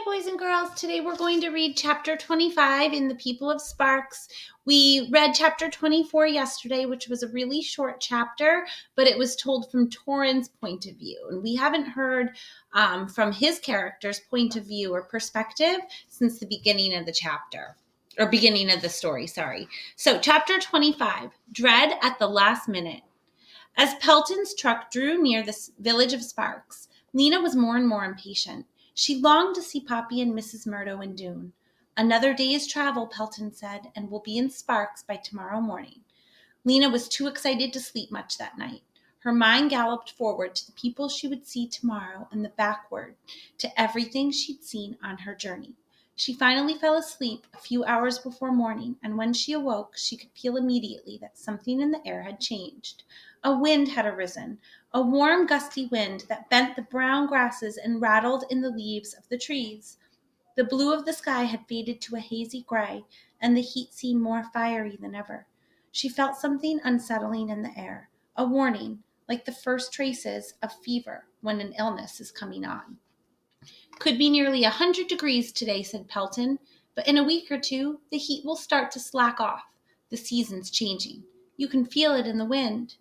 boys and girls. Today we're going to read chapter 25 in The People of Sparks. We read chapter 24 yesterday, which was a really short chapter, but it was told from Torrhen's point of view. And we haven't heard from his character's point of view or perspective since the beginning of the chapter, or beginning of the story, sorry. So chapter 25, Dread at the Last Minute. As Pelton's truck drew near the village of Sparks, Lena was more and more impatient. She longed to see Poppy and Mrs. Murdo and Doone. "Another day's travel," Pelton said, "and we'll be in Sparks by tomorrow morning." Lena was too excited to sleep much that night. Her mind galloped forward to the people she would see tomorrow and backward to everything she'd seen on her journey. She finally fell asleep a few hours before morning, and when she awoke, she could feel immediately that something in the air had changed. A wind had arisen, a warm, gusty wind that bent the brown grasses and rattled in the leaves of the trees. The blue of the sky had faded to a hazy gray, and the heat seemed more fiery than ever. She felt something unsettling in the air, a warning, like the first traces of fever when an illness is coming on. "Could be nearly 100 degrees today," said Pelton, "but in a week or two, the heat will start to slack off. The season's changing. You can feel it in the wind."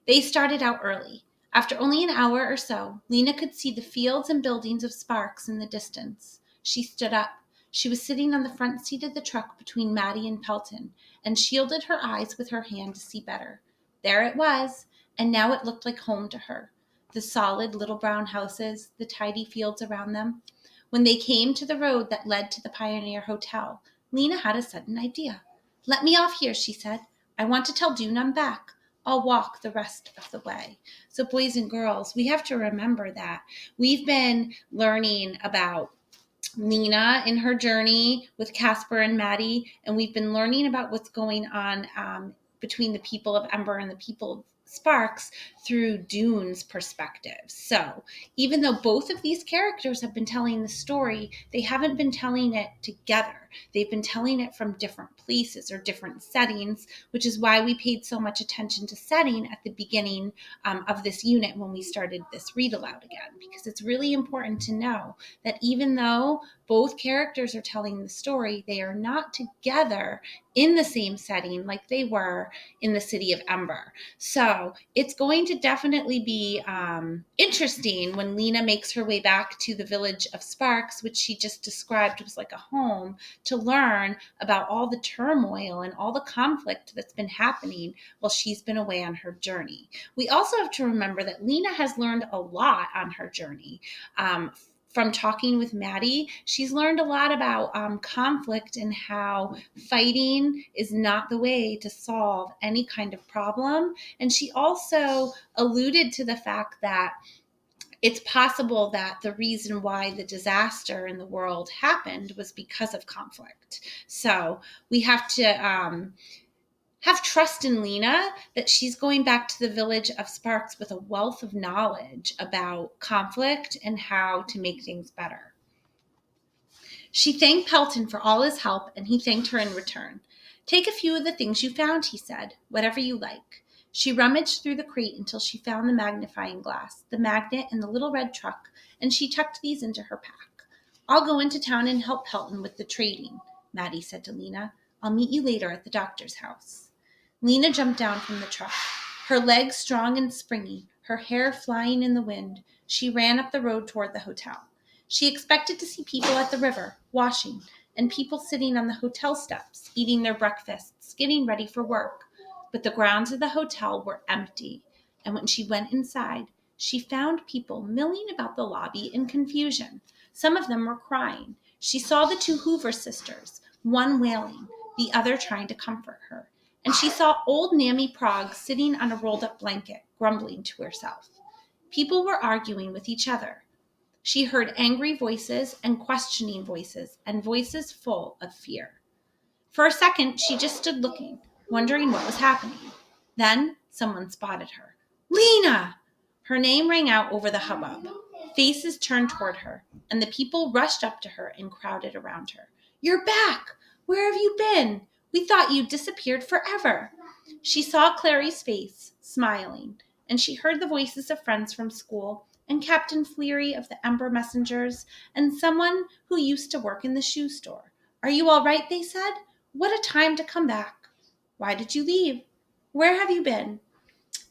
They started out early. After only an hour or so, Lena could see the fields and buildings of Sparks in the distance. She stood up. She was sitting on the front seat of the truck between Maddie and Pelton, and shielded her eyes with her hand to see better. There it was, and now it looked like home to her. The solid little brown houses, the tidy fields around them. When they came to the road that led to the Pioneer Hotel, Lena had a sudden idea. "Let me off here," she said. "I want to tell Doone I'm back. I'll walk the rest of the way." So boys and girls, we have to remember that we've been learning about Lena in her journey with Casper and Maddie, and we've been learning about what's going on between the people of Ember and the people of Sparks through Doone's perspective. So even though both of these characters have been telling the story, they haven't been telling it together. They've been telling it from different places or different settings, which is why we paid so much attention to setting at the beginning of this unit when we started this read aloud again, because it's really important to know that even though both characters are telling the story, they are not together in the same setting like they were in the city of Ember. So it's going to definitely be interesting when Lena makes her way back to the village of Sparks, which she just described was like a home, to learn about all the turmoil and all the conflict that's been happening while she's been away on her journey. We also have to remember that Lena has learned a lot on her journey. From talking with Maddie, she's learned a lot about conflict and how fighting is not the way to solve any kind of problem. And she also alluded to the fact that it's possible that the reason why the disaster in the world happened was because of conflict. So we have to have trust in Lena that she's going back to the village of Sparks with a wealth of knowledge about conflict and how to make things better. She thanked Pelton for all his help, and he thanked her in return. "Take a few of the things you found," he said, "whatever you like." She rummaged through the crate until she found the magnifying glass, the magnet, and the little red truck, and she tucked these into her pack. "I'll go into town and help Pelton with the trading," Maddie said to Lena. "I'll meet you later at the doctor's house." Lena jumped down from the truck, her legs strong and springy, her hair flying in the wind. She ran up the road toward the hotel. She expected to see people at the river, washing, and people sitting on the hotel steps, eating their breakfasts, getting ready for work. But the grounds of the hotel were empty, and when she went inside, she found people milling about the lobby in confusion. Some of them were crying. She saw the two Hoover sisters, one wailing, the other trying to comfort her. And she saw old Mammy Progg sitting on a rolled-up blanket, grumbling to herself. People were arguing with each other. She heard angry voices and questioning voices, and voices full of fear. For a second, she just stood looking, wondering what was happening. Then someone spotted her. "Lena!" Her name rang out over the hubbub. Faces turned toward her, and the people rushed up to her and crowded around her. "You're back! Where have you been? We thought you'd disappeared forever." She saw Clary's face, smiling, and she heard the voices of friends from school and Captain Fleary of the Ember Messengers, and someone who used to work in the shoe store. Are you all right? They said. What a time to come back. Why did you leave? Where have you been?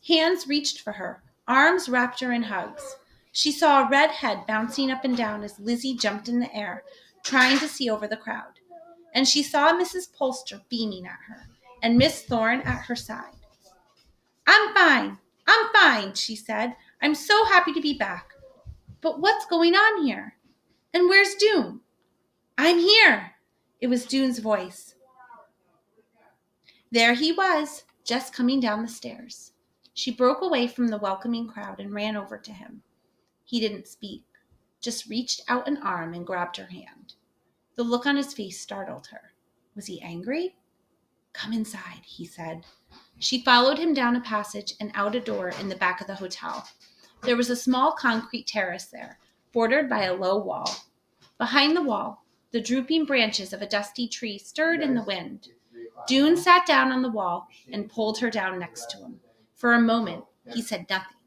Hands reached for her. Arms wrapped her in hugs. She saw a red head bouncing up and down as Lizzie jumped in the air, trying to see over the crowd. And she saw Mrs. Polster beaming at her, and Miss Thorne at her side. I'm fine, she said. I'm so happy to be back. But what's going on here? And where's Doone? I'm here. It was Doone's voice. There he was, just coming down the stairs. She broke away from the welcoming crowd and ran over to him. He didn't speak, just reached out an arm and grabbed her hand. The look on his face startled her. Was he angry? Come inside, he said. She followed him down a passage and out a door in the back of the hotel. There was a small concrete terrace there, bordered by a low wall. Behind the wall, the drooping branches of a dusty tree stirred in the wind. Doone sat down on the wall and pulled her down next to him. For a moment, he said nothing.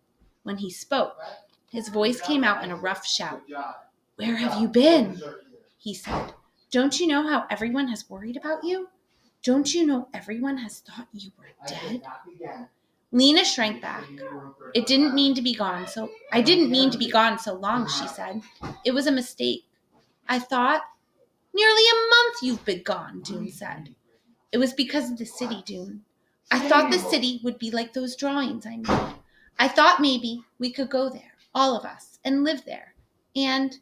When he spoke, his voice came out in a rough shout. Where have you been? He said. Don't you know how everyone has worried about you? Don't you know everyone has thought you were dead? Lena shrank back. I didn't mean to be gone so long, she said. It was a mistake. I thought, nearly a month you've been gone, Doone said. It was because of the city, Doone. I thought the city would be like those drawings I made. I thought maybe we could go there, all of us, and live there, and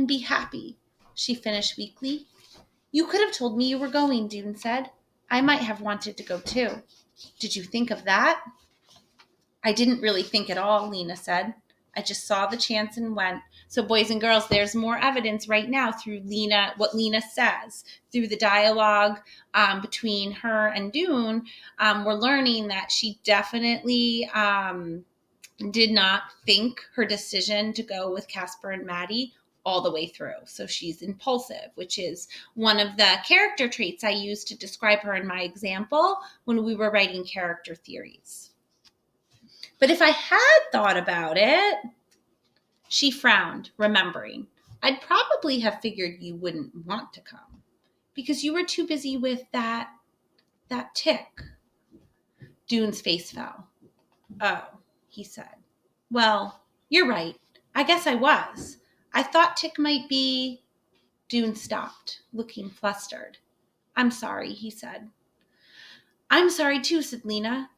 be happy, she finished weakly. You could have told me you were going, Doone said. I might have wanted to go too. Did you think of that? I didn't really think at all, Lena said. I just saw the chance and went. So boys and girls, there's more evidence right now through Lena, what Lena says, through the dialogue between her and Doone. We're learning that she definitely did not think her decision to go with Casper and Maddie all the way through. So she's impulsive, which is one of the character traits I used to describe her in my example when we were writing character theories. But if I had thought about it, she frowned, remembering. I'd probably have figured you wouldn't want to come because you were too busy with that tick. Doone's face fell. Oh, he said. Well, you're right. I guess I was. I thought Tick might be... Doone stopped, looking flustered. I'm sorry, he said. I'm sorry too, said Lena.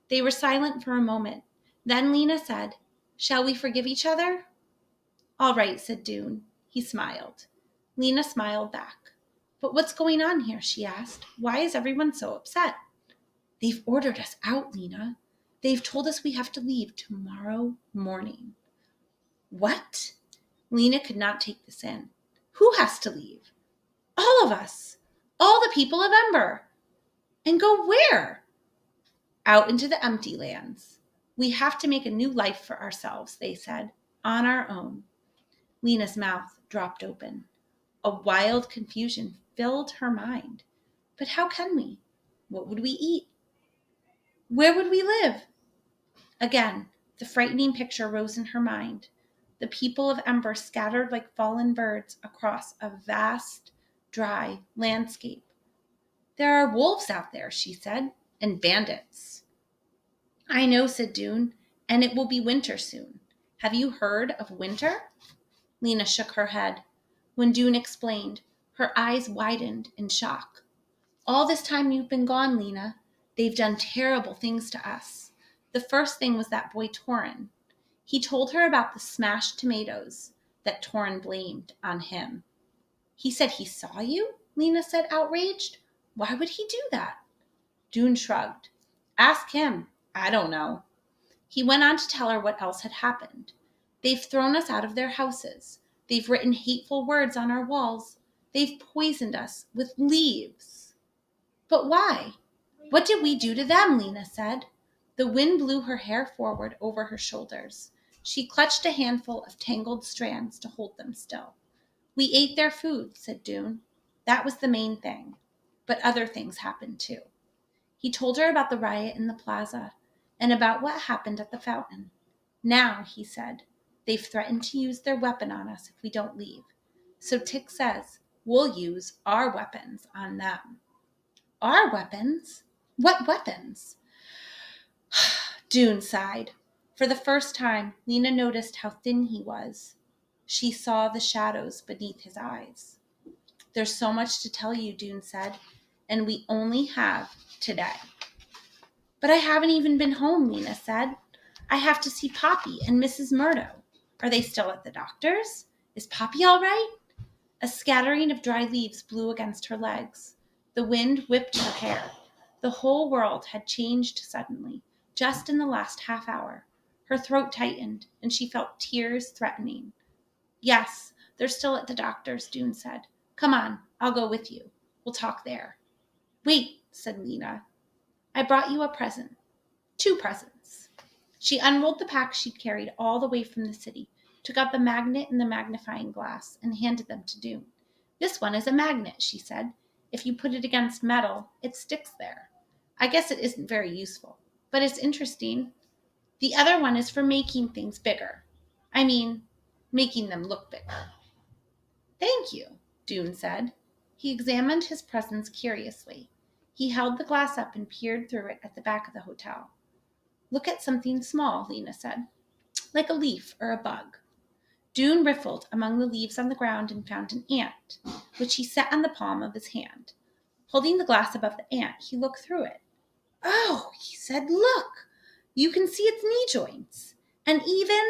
They were silent for a moment. Then Lena said, Shall we forgive each other? All right, said Doone. He smiled. Lena smiled back. But what's going on here, she asked. Why is everyone so upset? They've ordered us out, Lena. They've told us we have to leave tomorrow morning. What? Lena could not take this in. Who has to leave? All of us. All the people of Ember. And go where? Out into the empty lands. We have to make a new life for ourselves, they said, on our own. Lena's mouth dropped open. A wild confusion filled her mind. But how can we? What would we eat? Where would we live? Again, the frightening picture rose in her mind. The people of Ember scattered like fallen birds across a vast, dry landscape. There are wolves out there, she said, and bandits. I know, said Doone, and it will be winter soon. Have you heard of winter? Lena shook her head. When Doone explained, her eyes widened in shock. All this time you've been gone, Lena, they've done terrible things to us. The first thing was that boy Torin. He told her about the smashed tomatoes that Torin blamed on him. He said he saw you? Lena said, outraged. Why would he do that? Doone shrugged. Ask him. I don't know. He went on to tell her what else had happened. They've thrown us out of their houses. They've written hateful words on our walls. They've poisoned us with leaves. But why? What did we do to them? Lena said. The wind blew her hair forward over her shoulders. She clutched a handful of tangled strands to hold them still. We ate their food, said Doone. That was the main thing. But other things happened too. He told her about the riot in the plaza and about what happened at the fountain. Now, he said, They've threatened to use their weapon on us if we don't leave. So Tick says we'll use our weapons on them. Our weapons? What weapons? Dune sighed. For the first time, Lena noticed how thin he was. She saw the shadows beneath his eyes. There's so much to tell you, Dune said, and we only have today. But I haven't even been home, Lena said. I have to see Poppy and Mrs. Murdo. Are they still at the doctor's? Is Poppy all right? A scattering of dry leaves blew against her legs. The wind whipped her hair. The whole world had changed suddenly, just in the last half hour. Her throat tightened, and she felt tears threatening. Yes, they're still at the doctor's, Dune said. Come on, I'll go with you. We'll talk there. Wait, said Lena. I brought you a present. 2 presents. She unrolled the pack she'd carried all the way from the city, took out the magnet and the magnifying glass, and handed them to Dune. This one is a magnet, she said. If you put it against metal, it sticks there. I guess it isn't very useful, but it's interesting. The other one is for making things bigger. I mean, making them look bigger. Thank you, Dune said. He examined his presents curiously. He held the glass up and peered through it at the back of the hotel. Look at something small, Lena said, like a leaf or a bug. Dune riffled among the leaves on the ground and found an ant, which he set on the palm of his hand. Holding the glass above the ant, he looked through it. Oh, he said, look! You can see its knee joints. And even,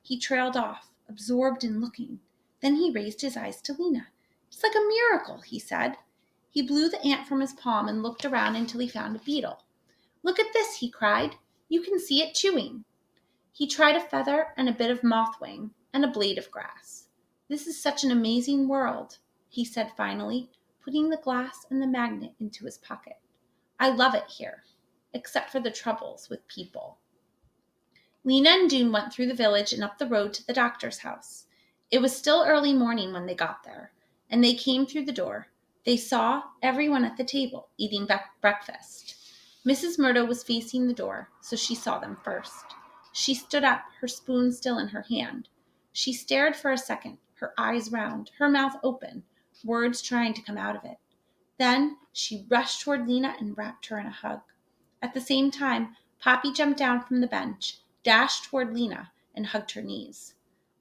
he trailed off, absorbed in looking. Then he raised his eyes to Lena. It's like a miracle, he said. He blew the ant from his palm and looked around until he found a beetle. Look at this, he cried. You can see it chewing. He tried a feather and a bit of moth wing and a blade of grass. This is such an amazing world, he said finally, putting the glass and the magnet into his pocket. I love it here, except for the troubles with people. Lena and Dune went through the village and up the road to the doctor's house. It was still early morning when they got there, and they came through the door. They saw everyone at the table eating breakfast. Mrs. Murdo was facing the door, so she saw them first. She stood up, her spoon still in her hand. She stared for a second, her eyes round, her mouth open, words trying to come out of it. Then she rushed toward Lena and wrapped her in a hug. At the same time, Poppy jumped down from the bench, dashed toward Lena, and hugged her knees.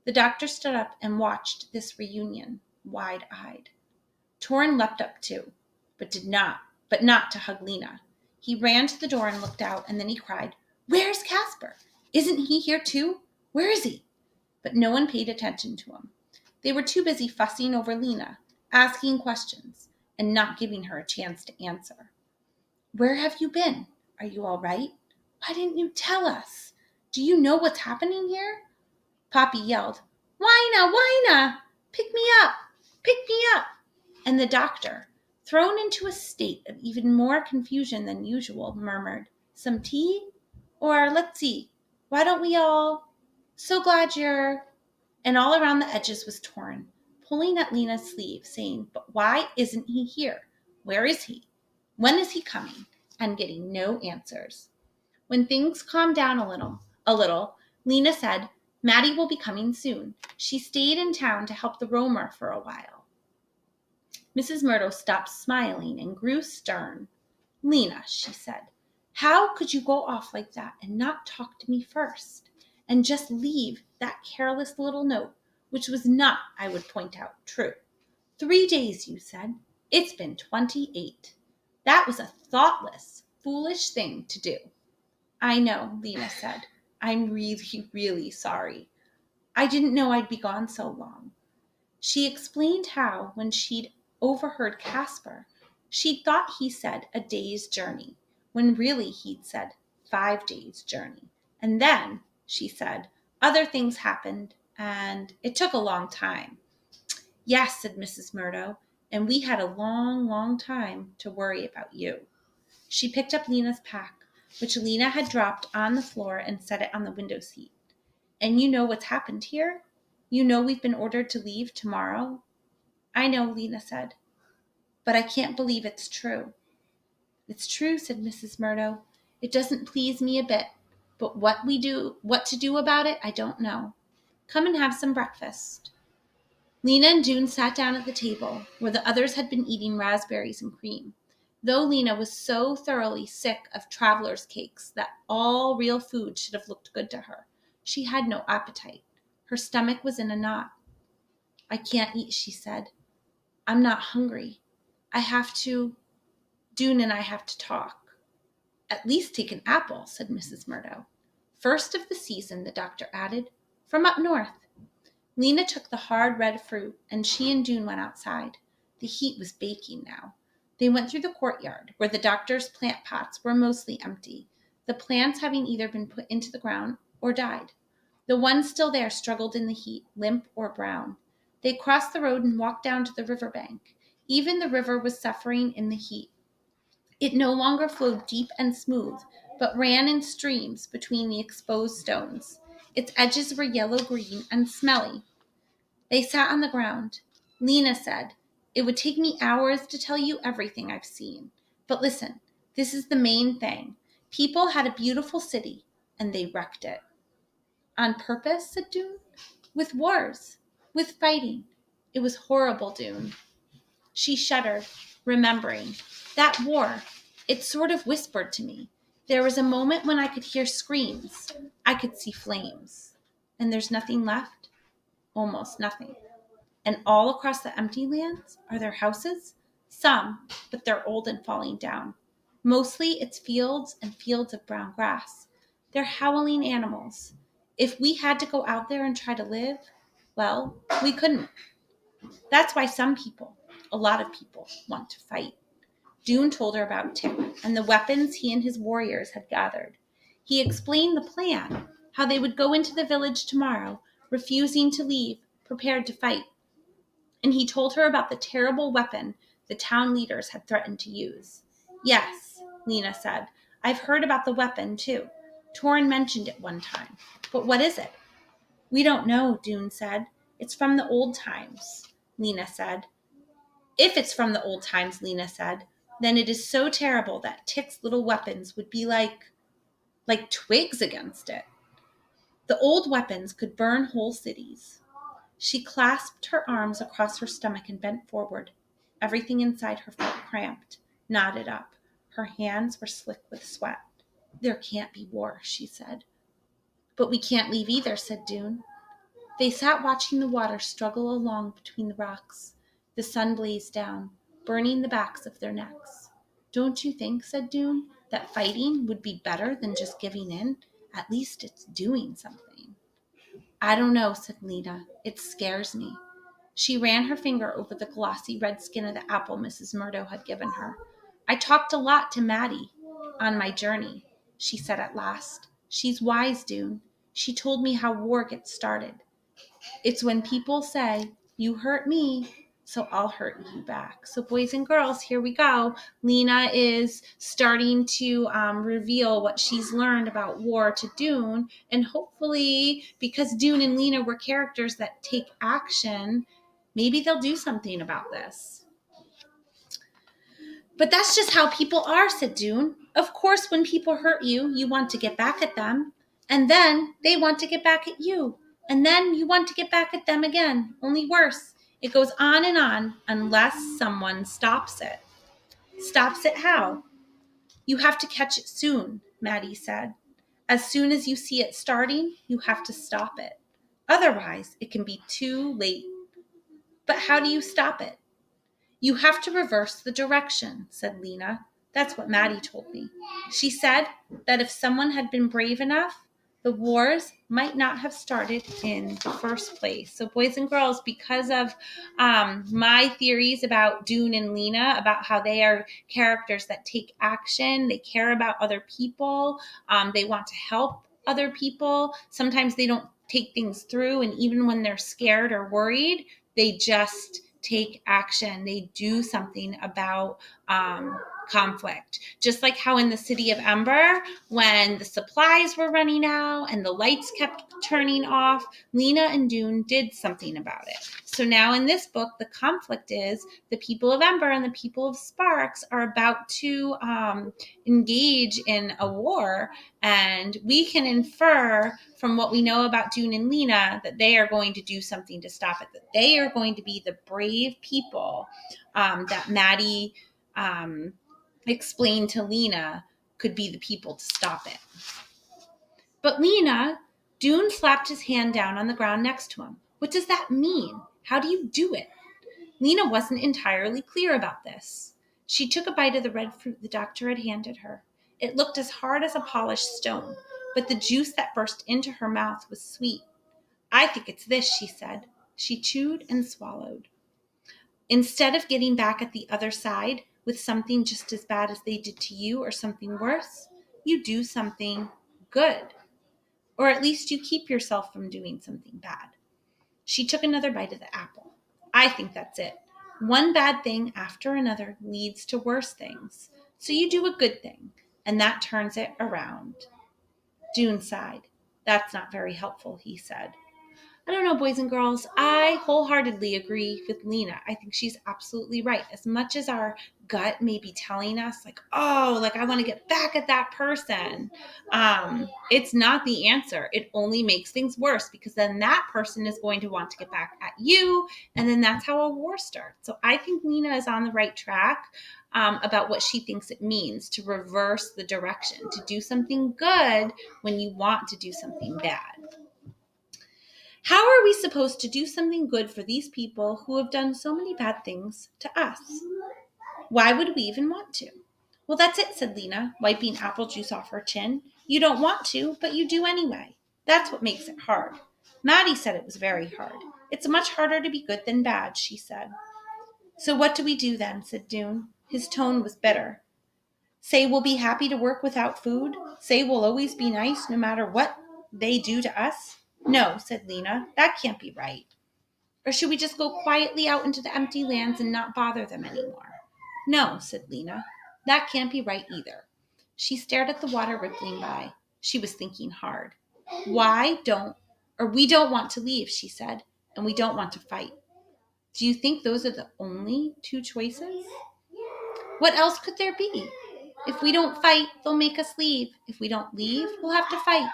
The doctor stood up and watched this reunion, wide-eyed. Torrin leapt up too, but not to hug Lena. He ran to the door and looked out, and then he cried, Where's Casper? Isn't he here too? Where is he? But no one paid attention to him. They were too busy fussing over Lena, asking questions, and not giving her a chance to answer. Where have you been? Are you all right? Why didn't you tell us? Do you know what's happening here? Poppy yelled, Wina! Pick me up! Pick me up! And the doctor, thrown into a state of even more confusion than usual, murmured, Some tea? Or, let's see, why don't we all... So glad you're... And all around the edges was Torrin, pulling at Lena's sleeve, saying, But why isn't he here? Where is he? When is he coming? And getting no answers. When things calmed down a little, Lena said, Maddie will be coming soon. She stayed in town to help the roamer for a while. Mrs. Murdo stopped smiling and grew stern. Lena, she said, how could you go off like that and not talk to me first? And just leave that careless little note, which was not, I would point out, true. 3 days, you said. It's been 28. That was a thoughtless, foolish thing to do. I know, Lena said. I'm really, really sorry. I didn't know I'd be gone so long. She explained how, when she'd overheard Casper, she'd thought he said a day's journey, when really he'd said 5 days' journey. And then, she said, other things happened, and it took a long time. Yes, said Mrs. Murdo, and we had a long, long time to worry about you. She picked up Lena's pack, which Lena had dropped on the floor, and set it on the window seat. And you know what's happened here? You know we've been ordered to leave tomorrow? I know, Lena said, but I can't believe it's true. It's true, said Mrs. Murdo. It doesn't please me a bit, but what to do about it, I don't know. Come and have some breakfast. Lena and Dune sat down at the table, where the others had been eating raspberries and cream. Though Lena was so thoroughly sick of traveler's cakes that all real food should have looked good to her, she had no appetite. Her stomach was in a knot. I can't eat, she said. I'm not hungry. Dune and I have to talk. At least take an apple, said Mrs. Murdo. First of the season, the doctor added, from up north. Lena took the hard red fruit, and she and Dune went outside. The heat was baking now. They went through the courtyard, where the doctor's plant pots were mostly empty, the plants having either been put into the ground or died. The ones still there struggled in the heat, limp or brown. They crossed the road and walked down to the river bank. Even the river was suffering in the heat. It no longer flowed deep and smooth, but ran in streams between the exposed stones. Its edges were yellow-green and smelly. They sat on the ground. Lena said, it would take me hours to tell you everything I've seen. But listen, this is the main thing. People had a beautiful city, and they wrecked it. On purpose, said Dune. With wars, with fighting. It was horrible, Dune. She shuddered, remembering. That war, it sort of whispered to me. There was a moment when I could hear screams. I could see flames. And there's nothing left? Almost nothing. And all across the empty lands are there houses? Some, but they're old and falling down. Mostly it's fields and fields of brown grass. They're howling animals. If we had to go out there and try to live, well, we couldn't. That's why some people, a lot of people, want to fight. Dune told her about Tick and the weapons he and his warriors had gathered. He explained the plan, how they would go into the village tomorrow, refusing to leave, prepared to fight. And he told her about the terrible weapon the town leaders had threatened to use. Yes, Lena said, I've heard about the weapon too. Torin mentioned it one time. But what is it? We don't know, Dune said. It's from the old times, Lena said. If it's from the old times, Lena said, then it is so terrible that Tick's little weapons would be like twigs against it. The old weapons could burn whole cities. She clasped her arms across her stomach and bent forward. Everything inside her felt cramped, knotted up. Her hands were slick with sweat. There can't be war, she said. But we can't leave either, said Dune. They sat watching the water struggle along between the rocks. The sun blazed down, burning the backs of their necks. Don't you think, said Dune, that fighting would be better than just giving in? At least it's doing something. I don't know, said Lena. It scares me. She ran her finger over the glossy red skin of the apple Mrs. Murdo had given her. I talked a lot to Maddie on my journey, she said at last. She's wise, Dune. She told me how war gets started. It's when people say, you hurt me, so I'll hurt you back. So boys and girls, here we go. Lena is starting to reveal what she's learned about war to Dune. And hopefully, because Dune and Lena were characters that take action, maybe they'll do something about this. But that's just how people are, said Dune. Of course, when people hurt you, you want to get back at them. And then they want to get back at you. And then you want to get back at them again, only worse. It goes on unless someone stops it. Stops it how? You have to catch it soon, Maddie said. As soon as you see it starting, you have to stop it. Otherwise, it can be too late. But how do you stop it? You have to reverse the direction, said Lena. That's what Maddie told me. She said that if someone had been brave enough, the wars might not have started in the first place. So boys and girls, because of my theories about Dune and Lena, about how they are characters that take action, they care about other people, they want to help other people. Sometimes they don't take things through, and even when they're scared or worried, they just take action. They do something about conflict. Just like how in the city of Ember, when the supplies were running out and the lights kept turning off, Lena and Dune did something about it. So now in this book, the conflict is the people of Ember and the people of Sparks are about to engage in a war, and we can infer from what we know about Dune and Lena that they are going to do something to stop it, that they are going to be the brave people that Maddie explained to Lena could be the people to stop it. But Lena, Dune slapped his hand down on the ground next to him. What does that mean? How do you do it? Lena wasn't entirely clear about this. She took a bite of the red fruit the doctor had handed her. It looked as hard as a polished stone, but the juice that burst into her mouth was sweet. I think it's this, she said. She chewed and swallowed. Instead of getting back at the other side with something just as bad as they did to you or something worse, you do something good. Or at least you keep yourself from doing something bad. She took another bite of the apple. I think that's it. One bad thing after another leads to worse things. So you do a good thing, and that turns it around. Dune sighed. That's not very helpful, he said. I don't know, boys and girls. I wholeheartedly agree with Lena. I think she's absolutely right. As much as our gut may be telling us, like, oh, like I want to get back at that person, it's not the answer. It only makes things worse because then that person is going to want to get back at you, and then that's how a war starts. So I think Lena is on the right track about what she thinks it means to reverse the direction, to do something good when you want to do something bad. How are we supposed to do something good for these people who have done so many bad things to us? Why would we even want to? Well, that's it, said Lena, wiping apple juice off her chin. You don't want to, but you do anyway. That's what makes it hard. Maddie said it was very hard. It's much harder to be good than bad, she said. So what do we do then, said Dune. His tone was bitter. Say we'll be happy to work without food? Say we'll always be nice no matter what they do to us? No, said Lena, that can't be right. Or should we just go quietly out into the empty lands and not bother them anymore? No, said Lena, that can't be right either. She stared at the water rippling by. She was thinking hard. We don't want to leave, she said, and we don't want to fight. Do you think those are the only two choices? What else could there be? If we don't fight, they'll make us leave. If we don't leave, we'll have to fight.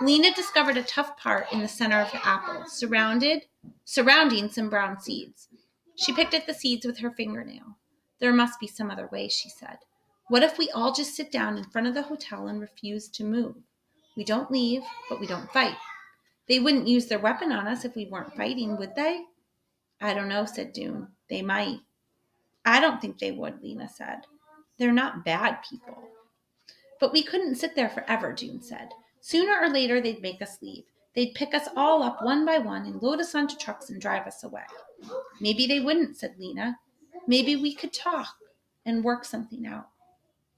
Lena discovered a tough part in the center of the apple, surrounding some brown seeds. She picked at the seeds with her fingernail. There must be some other way, she said. What if we all just sit down in front of the hotel and refuse to move? We don't leave, but we don't fight. They wouldn't use their weapon on us if we weren't fighting, would they? I don't know, said Dune. They might. I don't think they would, Lena said. They're not bad people. But we couldn't sit there forever, Dune said. Sooner or later, they'd make us leave. They'd pick us all up one by one and load us onto trucks and drive us away. Maybe they wouldn't, said Lena. Maybe we could talk and work something out.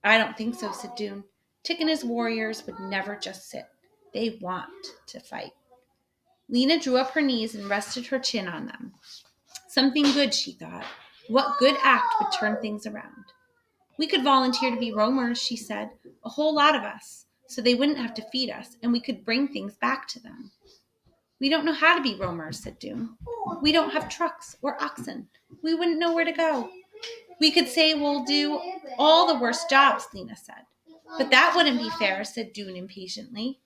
I don't think so, said Dune. Tick and his warriors would never just sit. They want to fight. Lena drew up her knees and rested her chin on them. Something good, she thought. What good act would turn things around? We could volunteer to be roamers, she said, a whole lot of us, so they wouldn't have to feed us, and we could bring things back to them. We don't know how to be roamers, said Dune. We don't have trucks or oxen. We wouldn't know where to go. We could say we'll do all the worst jobs, Lena said. But that wouldn't be fair, said Dune impatiently.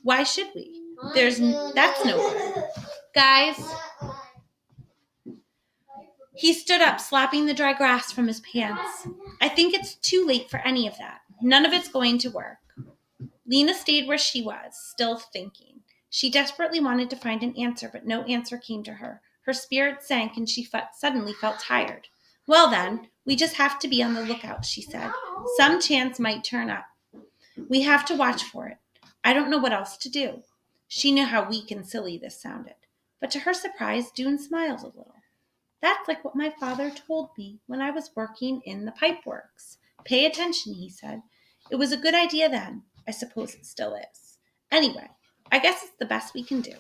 Why should we? That's no good. Guys, he stood up, slapping the dry grass from his pants. I think it's too late for any of that. None of it's going to work. Lena stayed where she was, still thinking. She desperately wanted to find an answer, but no answer came to her. Her spirit sank and she suddenly felt tired. Well then, we just have to be on the lookout, she said. Some chance might turn up. We have to watch for it. I don't know what else to do. She knew how weak and silly this sounded. But to her surprise, Dune smiled a little. That's like what my father told me when I was working in the pipeworks. Pay attention, he said. It was a good idea then. I suppose it still is. Anyway, I guess it's the best we can do.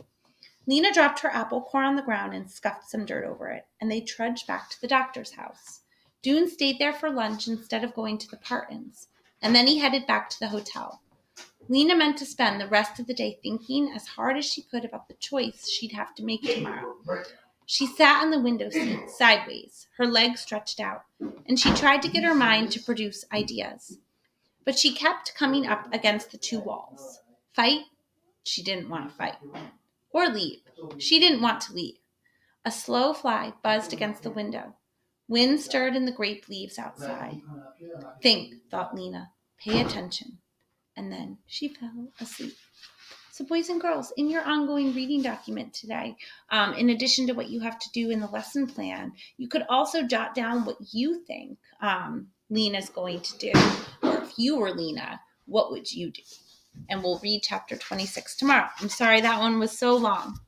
Lena dropped her apple core on the ground and scuffed some dirt over it, and they trudged back to the doctor's house. Dune stayed there for lunch instead of going to the Partons, and then he headed back to the hotel. Lena meant to spend the rest of the day thinking as hard as she could about the choice she'd have to make tomorrow. She sat on the window seat, sideways, her legs stretched out, and she tried to get her mind to produce ideas. But she kept coming up against the two walls. Fight? She didn't want to fight. Or leave. She didn't want to leave. A slow fly buzzed against the window. Wind stirred in the grape leaves outside. Think, thought Lena. Pay attention. And then she fell asleep. So boys and girls, in your ongoing reading document today, in addition to what you have to do in the lesson plan, you could also jot down what you think Lena's going to do. Or if you were Lena, what would you do? And we'll read chapter 26 tomorrow. I'm sorry that one was so long.